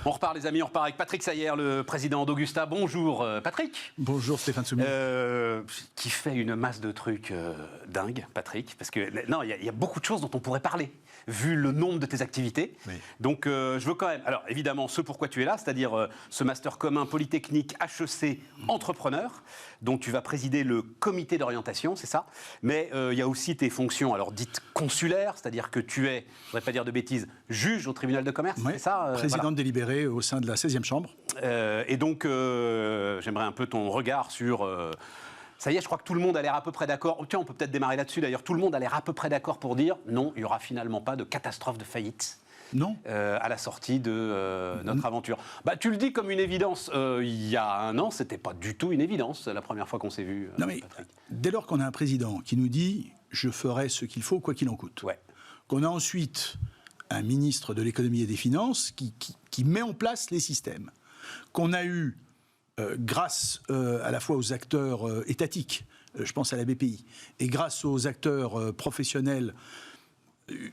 On repart les amis, on repart avec Patrick Sayer, le président d'Augusta. Bonjour Patrick. Bonjour Stéphane Soumier. Qui fait une masse de trucs dingues, Patrick, parce que non, il y a beaucoup de choses dont on pourrait parler, vu le nombre de tes activités. Oui. Donc je veux quand même, alors évidemment, ce pourquoi tu es là, c'est-à-dire ce master commun Polytechnique HEC entrepreneur, dont tu vas présider le comité d'orientation, c'est ça. Mais il y a aussi tes fonctions, alors dites consulaires, c'est-à-dire que tu es, je ne voudrais pas dire de bêtises, juge au tribunal de commerce, oui, c'est ça présidente délibérée au sein de la 16e chambre. Et donc, j'aimerais un peu ton regard sur... ça y est, je crois que tout le monde a l'air à peu près d'accord. Tiens, on peut peut-être démarrer là-dessus d'ailleurs. Tout le monde a l'air à peu près d'accord pour dire non, il n'y aura finalement pas de catastrophe de faillite. Non. À la sortie de notre aventure. Bah, tu le dis comme une évidence. Il y a un an, c'était pas du tout une évidence, la première fois qu'on s'est vu. Non mais, Patrick, dès lors qu'on a un président qui nous dit « je ferai ce qu'il faut, quoi qu'il en coûte ouais. », qu'on a ensuite un ministre de l'économie et des finances qui met en place les systèmes, qu'on a eu, grâce à la fois aux acteurs étatiques, je pense à la BPI, et grâce aux acteurs professionnels,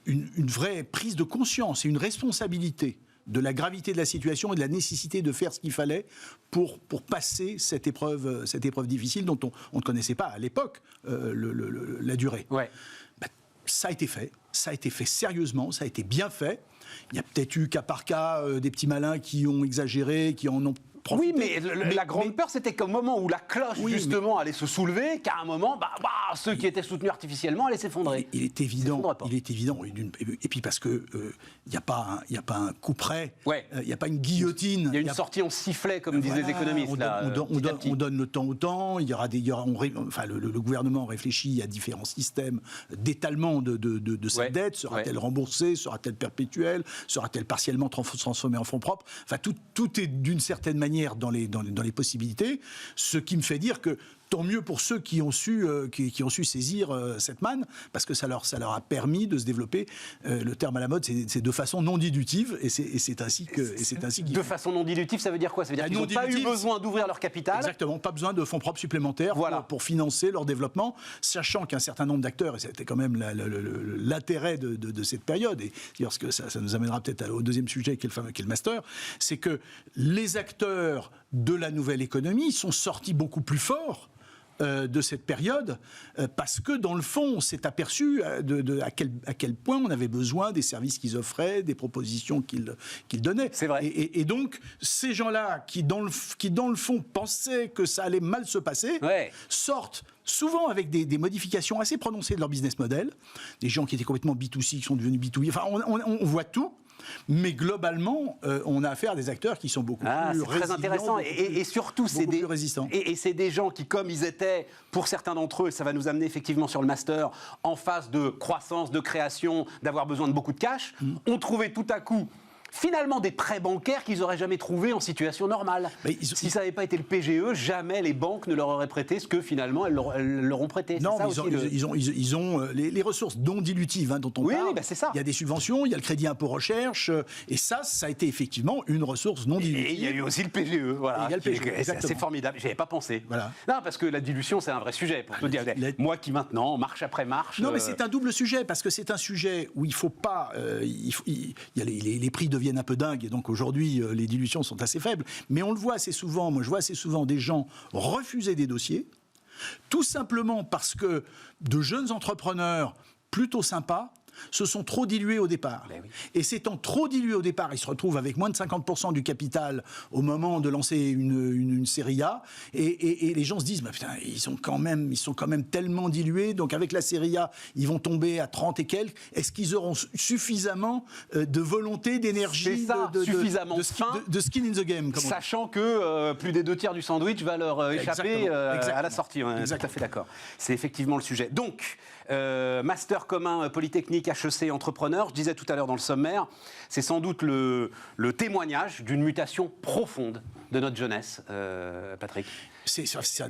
une vraie prise de conscience et une responsabilité de la gravité de la situation et de la nécessité de faire ce qu'il fallait pour passer cette épreuve difficile dont on ne connaissait pas à l'époque la durée. Ouais. Bah, ça a été fait sérieusement, ça a été bien fait. Il y a peut-être eu cas par cas des petits malins qui ont exagéré, qui en ont profité. Oui, mais la grande peur, c'était qu'au moment où la cloche, justement, allait se soulever, qu'à un moment, ceux qui étaient soutenus artificiellement allaient s'effondrer. Il est évident. Et puis parce que il n'y a pas un coup près, il n'y a pas une guillotine. Il y a une sortie en sifflet, comme disaient les économistes. On donne le temps au temps. Le gouvernement réfléchit à différents systèmes d'étalement de cette dette. Sera-t-elle remboursée? Sera-t-elle perpétuelle? Sera-t-elle partiellement transformée en fonds propres? Enfin, tout est d'une certaine manière dans les possibilités, ce qui me fait dire que tant mieux pour ceux qui ont su saisir cette manne, parce que ça leur a permis de se développer. Le terme à la mode, c'est de façon non dilutive, et c'est ainsi que. De façon non dilutive, ça veut dire quoi? Ça veut dire qu'ils n'ont pas eu besoin d'ouvrir leur capital. Exactement, pas besoin de fonds propres supplémentaires pour financer leur développement, sachant qu'un certain nombre d'acteurs, et c'était quand même l'intérêt de cette période, et parce que ça nous amènera peut-être au deuxième sujet qui est le master, c'est que les acteurs de la nouvelle économie sont sortis beaucoup plus forts de cette période, parce que dans le fond, on s'est aperçu à quel point on avait besoin des services qu'ils offraient, des propositions qu'ils donnaient. C'est vrai. Et donc, ces gens-là qui dans le fond pensaient que ça allait mal se passer, sortent souvent avec des modifications assez prononcées de leur business model, des gens qui étaient complètement B2C, qui sont devenus B2B, enfin, on voit tout. Mais globalement, on a affaire à des acteurs qui sont beaucoup plus résistants. C'est très intéressant. Et surtout, c'est des gens qui, comme ils étaient, pour certains d'entre eux, ça va nous amener effectivement sur le master, en phase de croissance, de création, d'avoir besoin de beaucoup de cash, ont trouvé tout à coup finalement des prêts bancaires qu'ils n'auraient jamais trouvés en situation normale. Si ça n'avait pas été le PGE, jamais les banques ne leur auraient prêté ce que finalement elles leur ont prêté. Non, ils ont les ressources non dilutives dont on parle. C'est ça. Il y a des subventions, il y a le crédit impôt recherche, et ça a été effectivement une ressource non dilutive. Et il y a eu aussi le PGE, voilà. C'est assez formidable. J'y avais pas pensé. Voilà. Non, parce que la dilution, c'est un vrai sujet. Pour te dire, moi qui maintenant, marche après marche. Non, mais c'est un double sujet, parce que c'est un sujet où il ne faut pas. Il y a les prix deviennent un peu dingues, et donc aujourd'hui, les dilutions sont assez faibles. Mais on le voit assez souvent, moi je vois assez souvent des gens refuser des dossiers, tout simplement parce que de jeunes entrepreneurs plutôt sympas se sont trop dilués au départ. Et s'étant trop dilués au départ, ils se retrouvent avec moins de 50% du capital au moment de lancer une série A, et les gens se disent, putain, ils sont quand même tellement dilués, donc avec la série A, ils vont tomber à 30 et quelques. Est-ce qu'ils auront suffisamment de volonté, d'énergie, de skin in the game, sachant que plus des 2/3 du sandwich va leur échapper à la sortie. Tout à fait d'accord. C'est effectivement le sujet. Donc, master commun Polytechnique HEC entrepreneur, je disais tout à l'heure dans le sommaire, c'est sans doute le témoignage d'une mutation profonde de notre jeunesse, Patrick.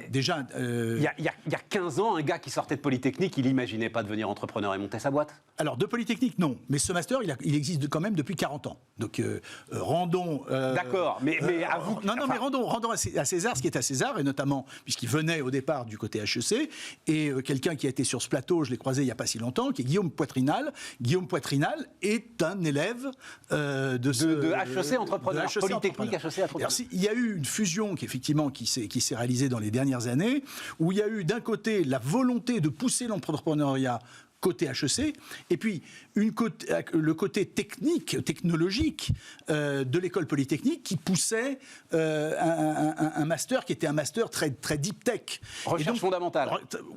Déjà... Il y a 15 ans, un gars qui sortait de Polytechnique, il n'imaginait pas devenir entrepreneur et monter sa boîte. Alors, de Polytechnique, non. Mais ce master, il existe quand même depuis 40 ans. Donc, rendons... D'accord, mais à vous... mais rendons à César ce qui est à César, et notamment, puisqu'il venait au départ du côté HEC, et quelqu'un qui a été sur ce plateau, je l'ai croisé il n'y a pas si longtemps, qui est Guillaume Poitrinal. Guillaume Poitrinal est un élève de HEC entrepreneur, Polytechnique HEC entrepreneur. Alors, il y a eu une fusion qui s'est réalisée dans les dernières années, où il y a eu d'un côté la volonté de pousser l'entrepreneuriat côté HEC, et puis le côté technologique de l'école polytechnique qui poussait un master qui était un master très, très deep tech. Recherche fondamentale.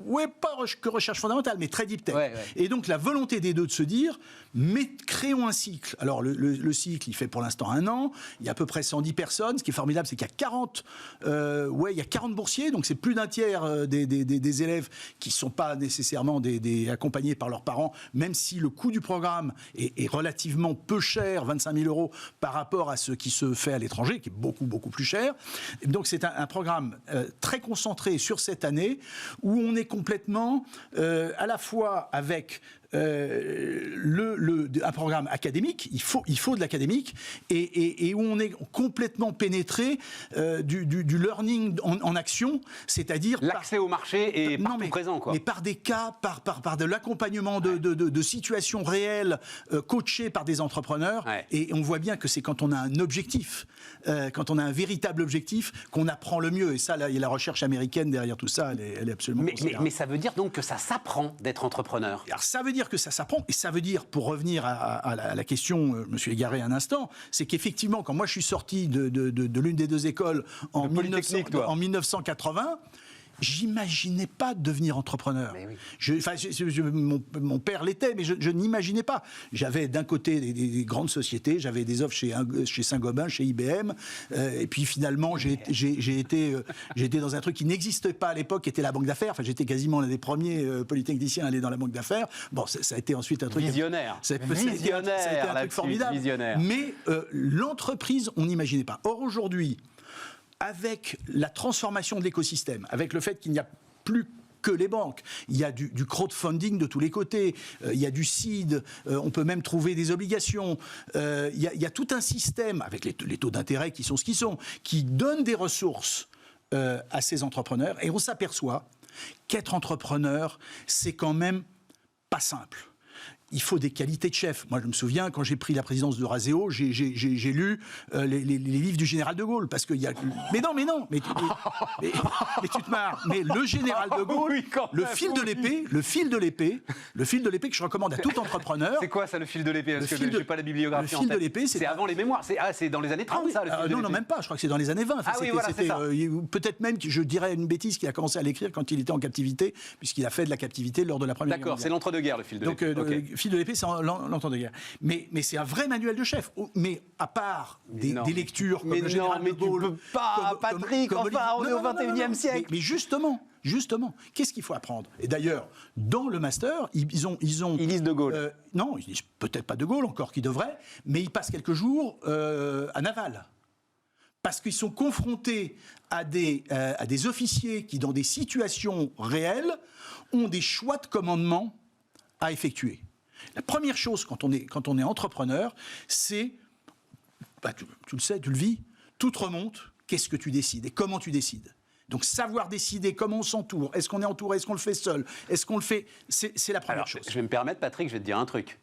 Oui, pas que recherche fondamentale, mais très deep tech. Ouais. Et donc la volonté des deux de se dire, mais créons un cycle. Alors le cycle, il fait pour l'instant 1 an, il y a à peu près 110 personnes. Ce qui est formidable, c'est qu'il y a 40 boursiers, donc c'est plus d'un tiers des élèves qui ne sont pas nécessairement accompagnés par leurs parents, même si le coût du programme est relativement peu cher, 25 000 € par rapport à ce qui se fait à l'étranger, qui est beaucoup, beaucoup plus cher. Et donc c'est un programme très concentré sur cette année, où on est complètement à la fois avec un programme académique, il faut de l'académique, et où on est complètement pénétré du learning en action, c'est-à-dire... L'accès au marché est partout présent, quoi. Mais par des cas, par de l'accompagnement de situations réelles, coachées par des entrepreneurs, et on voit bien que c'est quand on a un objectif, quand on a un véritable objectif, qu'on apprend le mieux, et ça, là, il y a la recherche américaine derrière tout ça, elle est absolument considérable. Mais ça veut dire donc que ça s'apprend d'être entrepreneur. Alors ça veut dire que ça s'apprend, et ça veut dire, pour revenir à la question, je me suis égaré un instant, c'est qu'effectivement, quand moi je suis sorti de l'une des deux écoles en 1980, j'imaginais pas devenir entrepreneur. Oui. Mon père l'était, mais je n'imaginais pas. J'avais d'un côté des grandes sociétés, j'avais des offres chez Saint-Gobain, chez IBM, et puis finalement j'ai été dans un truc qui n'existait pas à l'époque, qui était la banque d'affaires. Enfin, j'étais quasiment l'un des premiers polytechniciens à aller dans la banque d'affaires. Bon, ça a été ensuite un truc visionnaire. Ça a été un truc formidable. Visionnaire. Mais l'entreprise, on n'imaginait pas. Or aujourd'hui, avec la transformation de l'écosystème, avec le fait qu'il n'y a plus que les banques, il y a du crowdfunding de tous les côtés, il y a du seed, on peut même trouver des obligations, il y a tout un système, avec les taux d'intérêt qui sont ce qu'ils sont, qui donne des ressources à ces entrepreneurs, et on s'aperçoit qu'être entrepreneur, c'est quand même pas simple. Il faut des qualités de chef. Moi, je me souviens, quand j'ai pris la présidence de Raseo, j'ai lu les livres du général de Gaulle, parce qu'il y a... Mais tu te marres. Mais le général de Gaulle, le fil de l'épée que je recommande à tout entrepreneur... C'est quoi ça, le fil de l'épée? Parce que je n'ai pas la bibliographie en tête. Le fil de l'épée, c'est avant les mémoires. C'est dans les années 30, ça, le fil de l'épée? Non, même pas. Je crois que c'est dans les années 20. Enfin, peut-être même, je dirais une bêtise, qu'il a commencé à l'écrire quand il était en captivité, puisqu'il a fait de la captivité lors de la Première Guerre mondiale. D'accord, c'est l'entre-deux-guerres, le fil de l'épée. Le fil de l'épée, c'est l'entre-deux-guerre. Mais c'est un vrai manuel de chef. Mais à part des lectures comme le général de Gaulle... Mais tu peux pas, Patrick, enfin, on est au XXIe siècle. Mais justement, qu'est-ce qu'il faut apprendre? Et d'ailleurs, dans le master, ils ont... Ils lisent de Gaulle. Non, ils lisent peut-être pas de Gaulle, encore qu'ils devraient, mais ils passent quelques jours à Naval. Parce qu'ils sont confrontés à des officiers qui, dans des situations réelles, ont des choix de commandement à effectuer. La première chose quand on est entrepreneur, c'est, tu le sais, tu le vis, tout te remonte, qu'est-ce que tu décides et comment tu décides. Donc savoir décider comment on s'entoure, est-ce qu'on est entouré, est-ce qu'on le fait seul, est-ce qu'on le fait, c'est la première chose. Je vais me permettre, Patrick, je vais te dire un truc.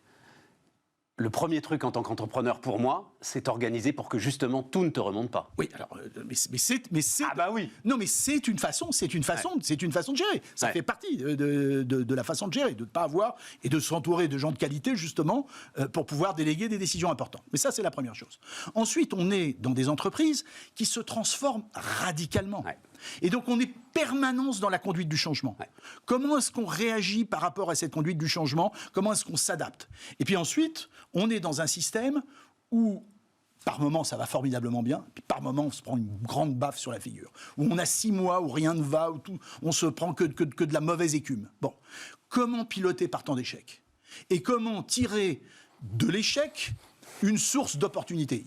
Le premier truc en tant qu'entrepreneur pour moi, c'est organiser pour que justement tout ne te remonte pas. Oui, alors, mais c'est ah bah oui. Non, mais c'est une façon de gérer. Ça fait partie de la façon de gérer, de ne pas avoir et de s'entourer de gens de qualité justement pour pouvoir déléguer des décisions importantes. Mais ça, c'est la première chose. Ensuite, on est dans des entreprises qui se transforment radicalement. Ouais. Et donc, on est permanence dans la conduite du changement. Ouais. Comment est-ce qu'on réagit par rapport à cette conduite du changement? Comment est-ce qu'on s'adapte? Et puis ensuite, on est dans un système où, par moment, ça va formidablement bien, puis par moment, on se prend une grande baffe sur la figure. Où on a 6 mois où rien ne va, où on se prend que de la mauvaise écume. Bon, comment piloter par temps d'échec? Et comment tirer de l'échec une source d'opportunités.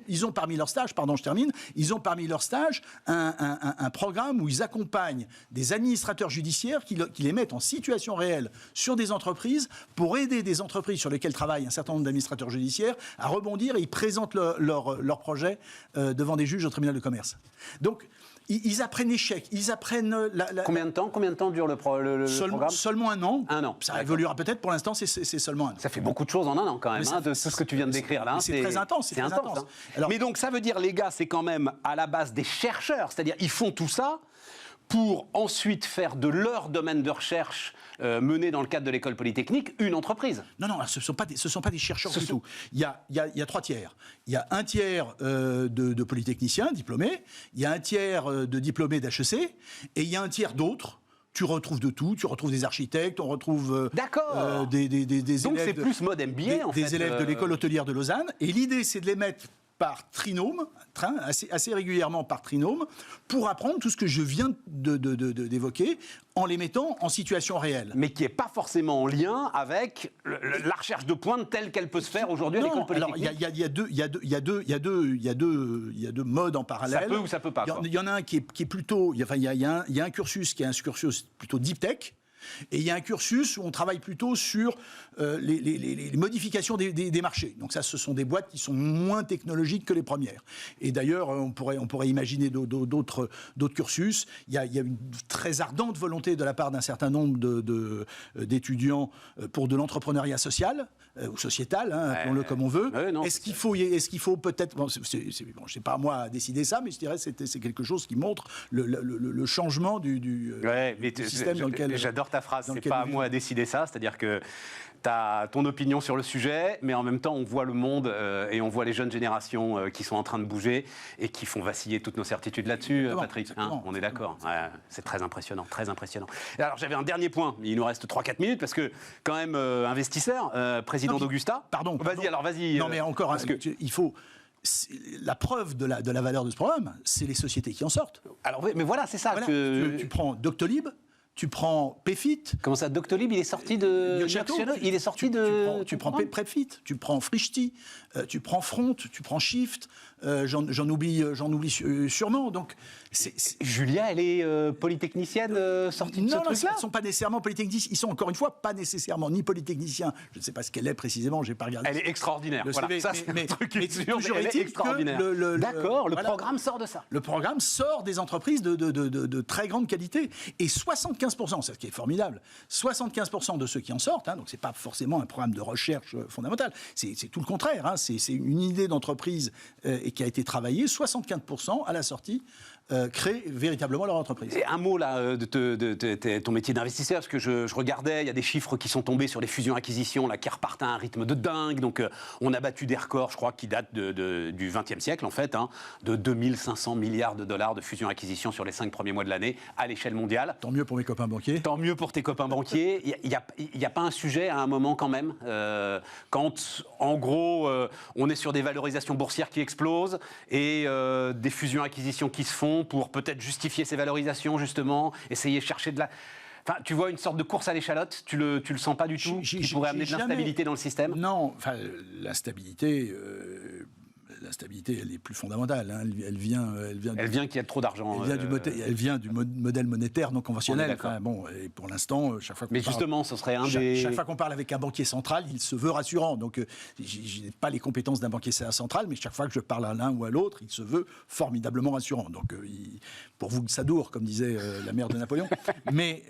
Ils ont parmi leurs stages, pardon, je termine, ils ont parmi leurs stages un programme où ils accompagnent des administrateurs judiciaires qui les mettent en situation réelle sur des entreprises pour aider des entreprises sur lesquelles travaillent un certain nombre d'administrateurs judiciaires à rebondir, et ils présentent leur projet devant des juges au tribunal de commerce. Donc, ils apprennent l'échec, ils apprennent... Combien de temps dure le programme ? Seulement un an. Un an. Ça évoluera peut-être, pour l'instant c'est seulement un an. Ça fait beaucoup de choses en un an quand même, de tout ce que tu viens de décrire là. C'est très intense. C'est intense. Hein. Alors, mais donc ça veut dire, les gars, c'est quand même à la base des chercheurs, c'est-à-dire ils font tout ça pour ensuite faire de leur domaine de recherche mené dans le cadre de l'école polytechnique une entreprise. Non, ce ne sont pas des chercheurs du tout. Il y a 3 tiers. Il y a un tiers de polytechniciens diplômés, il y a un tiers de diplômés d'HEC, et il y a un tiers d'autres. Tu retrouves de tout, tu retrouves des architectes, on retrouve des donc élèves... c'est plus mode MBA, en fait. Des élèves de l'école hôtelière de Lausanne. Et l'idée, c'est de les mettre par trinôme, assez régulièrement par trinôme, pour apprendre tout ce que je viens d'évoquer, en les mettant en situation réelle. Mais qui n'est pas forcément en lien avec la recherche de pointe telle qu'elle peut se faire aujourd'hui à l'école polytechnique. Alors, il y a deux modes en parallèle. Ça peut ou ça peut pas. Il y en a un qui est plutôt... Il y a un cursus qui est un cursus plutôt deep tech. Et il y a un cursus où on travaille plutôt sur les modifications des marchés. Donc ça, ce sont des boîtes qui sont moins technologiques que les premières. Et d'ailleurs, on pourrait imaginer d'autres cursus. Il y a une très ardente volonté de la part d'un certain nombre d'étudiants pour de l'entrepreneuriat social ou sociétal, appelons-le comme on veut. Est-ce qu'il faut peut-être... Bon, c'est pas à moi à décider ça, mais je dirais que c'est quelque chose qui montre le changement du système dans lequel... J'adore ta phrase, c'est pas à moi à décider ça, c'est-à-dire que tu as ton opinion sur le sujet, mais en même temps on voit le monde et on voit les jeunes générations qui sont en train de bouger et qui font vaciller toutes nos certitudes là-dessus, Patrick. On est d'accord. C'est très impressionnant, très impressionnant. Et alors j'avais un dernier point, il nous reste 3-4 minutes, parce que quand même investisseur, président d'Augusta... Pardon. Vas-y. Non mais encore, il faut... La preuve de la valeur de ce programme, c'est les sociétés qui en sortent. Alors, mais voilà, c'est ça. Voilà. Tu prends Doctolib, tu prends PayFit. Comment ça, Doctolib, il est sorti de... Il est sorti de... Tu prends PrepFit, tu prends Frishti, tu prends Front, tu prends Shift, j'en oublie sûrement. Donc, Julia, elle est polytechnicienne sortie de ce truc-là ? Non, ils ne sont pas nécessairement polytechniciens. Ils sont, encore une fois, pas nécessairement ni polytechniciens. Je ne sais pas ce qu'elle est précisément, je n'ai pas regardé. Elle est extraordinaire. Voilà. CV, ça, c'est un truc qui est sûr, elle est extraordinaire. D'accord, le programme sort de ça. Le programme sort des entreprises de très grande qualité. Et 75%, c'est ce qui est formidable, 75% de ceux qui en sortent, donc ce n'est pas forcément un programme de recherche fondamentale, c'est tout le contraire, c'est une idée d'entreprise et qui a été travaillée, 75% à la sortie créent véritablement leur entreprise. Et un mot là de ton métier d'investisseur, parce que je regardais, il y a des chiffres qui sont tombés sur les fusions-acquisitions là, qui repartent à un rythme de dingue, donc on a battu des records, je crois, qui datent du XXe siècle en fait, de 2500 milliards de dollars de fusions-acquisitions sur les 5 premiers mois de l'année à l'échelle mondiale. Tant mieux pour mes copains banquiers. Tant mieux pour tes copains banquiers. Il n'y a pas un sujet à un moment quand même, quand en gros on est sur des valorisations boursières qui explosent et des fusions-acquisitions qui se font pour peut-être justifier ces valorisations justement, essayer de chercher de la... Enfin, tu vois une sorte de course à l'échalote, tu le sens pas du tout, qui pourrait amener de l'instabilité dans le système ? Non, enfin, l'instabilité, elle est plus fondamentale. Elle vient qu'il y a trop d'argent. Elle vient du modèle monétaire non conventionnel. Et pour l'instant, chaque fois qu'on parle... Mais justement, ce serait chaque fois qu'on parle avec un banquier central, il se veut rassurant. Donc, je n'ai pas les compétences d'un banquier central, mais chaque fois que je parle à l'un ou à l'autre, il se veut formidablement rassurant. Donc, pour vous, Sadour, comme disait la mère de Napoléon. Mais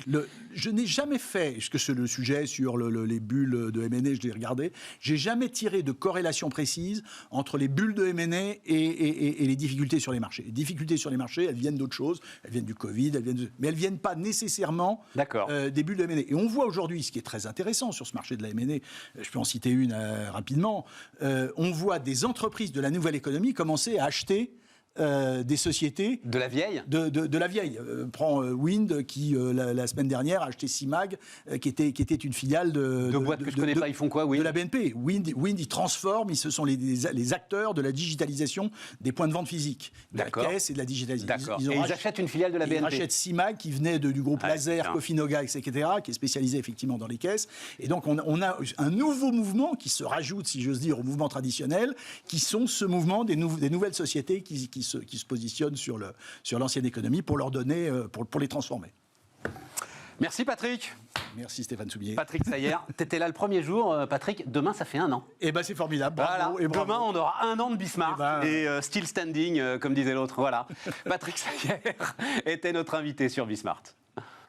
je n'ai jamais fait, parce que le sujet sur les bulles de M&A, je l'ai regardé, j'ai jamais tiré de corrélation précise entre les bulles de M&A et les difficultés sur les marchés. Les difficultés sur les marchés, elles viennent d'autres choses, elles viennent du Covid, mais elles ne viennent pas nécessairement des bulles de M&A. Et on voit aujourd'hui, ce qui est très intéressant sur ce marché de la M&A, je peux en citer une rapidement, on voit des entreprises de la nouvelle économie commencer à acheter des sociétés de la vieille. De la vieille. Prends Wind qui la semaine dernière a acheté Simag, qui était une filiale de boîtes que je connais pas. Ils font quoi, Wind? De la BNP. Wind, ils transforment. Ce sont les acteurs de la digitalisation des points de vente physiques, de la caisse et de la digitalisation. D'accord. Ils achètent une filiale de la BNP. Ils rachètent Simag qui venait du groupe Laser, Cofinoga, etc., qui est spécialisé effectivement dans les caisses. Et donc on a un nouveau mouvement qui se rajoute, si j'ose dire, au mouvement traditionnel, qui sont ce mouvement des nouvelles sociétés qui se positionnent sur l'ancienne économie pour leur donner, pour les transformer. Merci Patrick. Merci Stéphane Soubier. Patrick Sayer, tu étais là le premier jour. Patrick, demain ça fait 1 an. Eh bien c'est formidable, bravo, voilà. Demain on aura 1 an de Bismarck et still standing, comme disait l'autre. Voilà. Patrick Sayer était notre invité sur Bismarck.